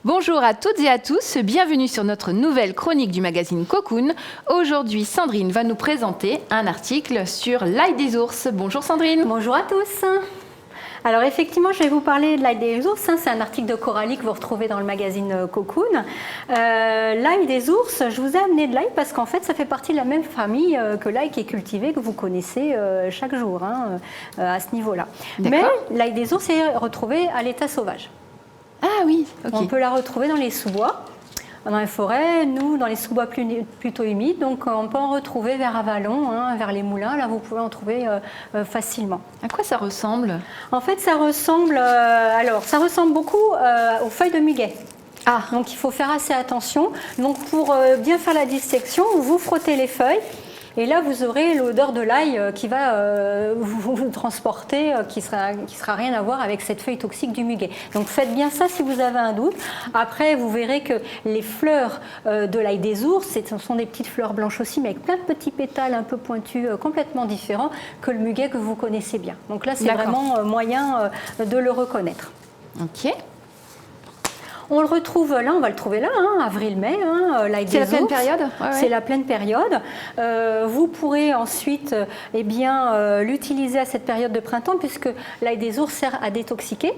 Bonjour à toutes et à tous, bienvenue sur notre nouvelle chronique du magazine Cocoon. Aujourd'hui, Sandrine va nous présenter un article sur l'ail des ours. Bonjour Sandrine. Bonjour à tous. Alors effectivement, je vais vous parler de l'ail des ours. C'est un article de Coralie que vous retrouvez dans le magazine Cocoon. L'ail des ours, je vous ai amené de l'ail parce qu'en fait, ça fait partie de la même famille que l'ail qui est cultivé, que vous connaissez chaque jour à ce niveau-là. Mais l'ail des ours est retrouvé à l'état sauvage. Ah oui, On peut la retrouver dans les sous-bois, dans les forêts, nous dans les sous-bois plutôt humides, donc on peut en retrouver vers Avalon, vers les moulins, là vous pouvez en trouver facilement. À quoi ça ressemble? En fait ça ressemble, ça ressemble beaucoup aux feuilles de muguet. Ah. Donc il faut faire assez attention. Donc pour bien faire la dissection, vous frottez les feuilles. Et là, vous aurez l'odeur de l'ail qui va vous transporter, qui sera rien à voir avec cette feuille toxique du muguet. Donc faites bien ça si vous avez un doute. Après, vous verrez que les fleurs de l'ail des ours, ce sont des petites fleurs blanches aussi, mais avec plein de petits pétales un peu pointus, complètement différents que le muguet que vous connaissez bien. Donc là, c'est vraiment moyen de le reconnaître. Ok. On le retrouve là, on va le trouver là, avril-mai, l'ail des ours. C'est la pleine période. C'est la pleine période. Vous pourrez ensuite l'utiliser à cette période de printemps puisque l'ail des ours sert à détoxiquer.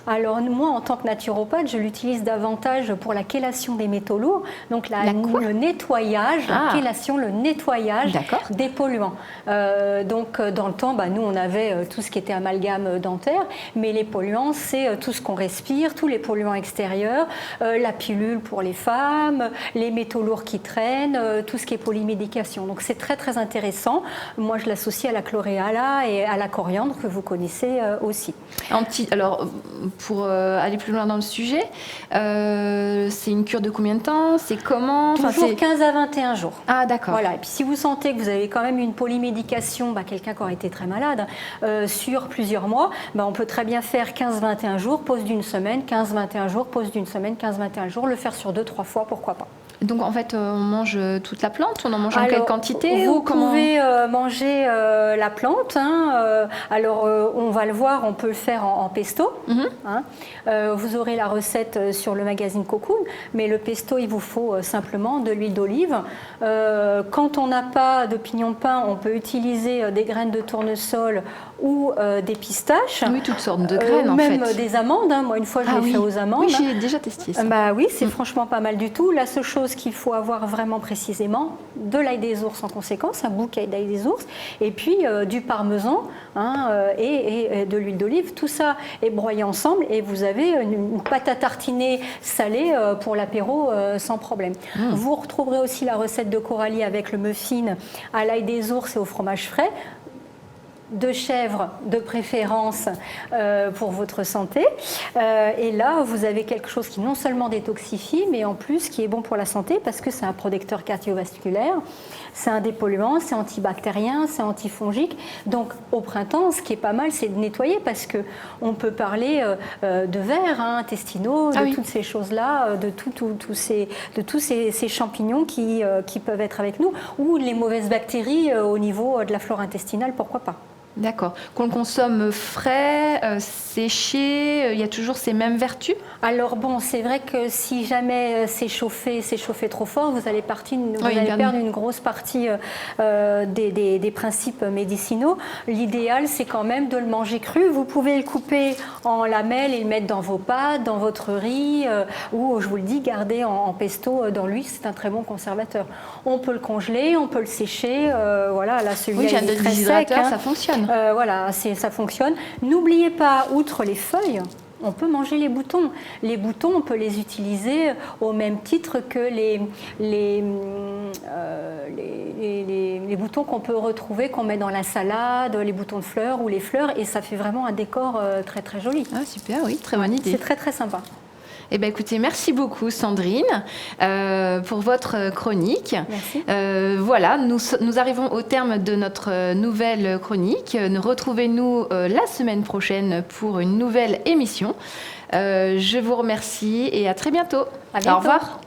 Alors moi, en tant que naturopathe, je l'utilise davantage pour la chélation des métaux lourds, donc le nettoyage, la chélation, le nettoyage des polluants. Donc dans le temps, nous on avait tout ce qui était amalgame dentaire, mais les polluants, c'est tout ce qu'on respire, tous les polluants extérieurs, la pilule pour les femmes, les métaux lourds qui traînent, tout ce qui est polymédication. Donc c'est très très intéressant. Moi je l'associe à la chloréala et à la coriandre que vous connaissez aussi. Alors pour aller plus loin dans le sujet, c'est une cure de combien de temps? C'est comment? Toujours 15 à 21 jours. Ah d'accord. Voilà. Et puis si vous sentez que vous avez quand même une polymédication, quelqu'un qui aurait été très malade, sur plusieurs mois, on peut très bien faire 15-21 jours, pause d'une semaine, 15-21 jours, pause d'une semaine, 15-21 jours, le faire sur 2-3 fois, pourquoi pas. Donc en fait, on mange toute la plante, on en mange en quelle quantité? Vous pouvez manger la plante. On va le voir, on peut le faire en pesto. Vous aurez la recette sur le magazine Cocoon, mais le pesto, il vous faut simplement de l'huile d'olive. Quand on n'a pas de pignon de pain, on peut utiliser des graines de tournesol ou des pistaches. Oui, toutes sortes de graines en fait. Même des amandes. Moi, une fois, je l'ai fait aux amandes. Oui, j'ai déjà testé ça. Oui, c'est franchement pas mal du tout. La seule chose qu'il faut avoir vraiment précisément, de l'ail des ours en conséquence, un bouquet d'ail des ours, et puis du parmesan et de l'huile d'olive. Tout ça est broyé ensemble et vous avez une pâte à tartiner salée pour l'apéro sans problème. Vous retrouverez aussi la recette de Coralie avec le muffin à l'ail des ours et au fromage frais. De chèvre de préférence pour votre santé. Et là, vous avez quelque chose qui non seulement détoxifie, mais en plus qui est bon pour la santé parce que c'est un protecteur cardiovasculaire, c'est un dépolluant, c'est antibactérien, c'est antifongique. Donc au printemps, ce qui est pas mal, c'est de nettoyer parce que on peut parler de vers intestinaux, de toutes ces choses-là, de tous ces champignons qui peuvent être avec nous, ou les mauvaises bactéries au niveau de la flore intestinale, pourquoi pas. D'accord. Qu'on le consomme frais, séché, il y a toujours ces mêmes vertus? Alors c'est vrai que si jamais c'est chauffé trop fort, vous allez perdre une grosse partie des principes médicinaux. L'idéal, c'est quand même de le manger cru. Vous pouvez le couper en lamelles et le mettre dans vos pâtes, dans votre riz, ou, je vous le dis, garder en pesto dans l'huile. C'est un très bon conservateur. On peut le congeler, on peut le sécher. Là, celui-là, j'ai un déshydrateur, ça fonctionne. Ça fonctionne. N'oubliez pas, outre les feuilles, on peut manger les boutons. Les boutons, on peut les utiliser au même titre que les boutons qu'on peut retrouver, qu'on met dans la salade, les boutons de fleurs ou les fleurs, et ça fait vraiment un décor très très joli. Ah super, oui, très bonne idée. C'est très très sympa. Eh bien, écoutez, merci beaucoup Sandrine pour votre chronique. Merci. Voilà, nous arrivons au terme de notre nouvelle chronique. Retrouvez-nous la semaine prochaine pour une nouvelle émission. Je vous remercie et à très bientôt. À bientôt. Au revoir.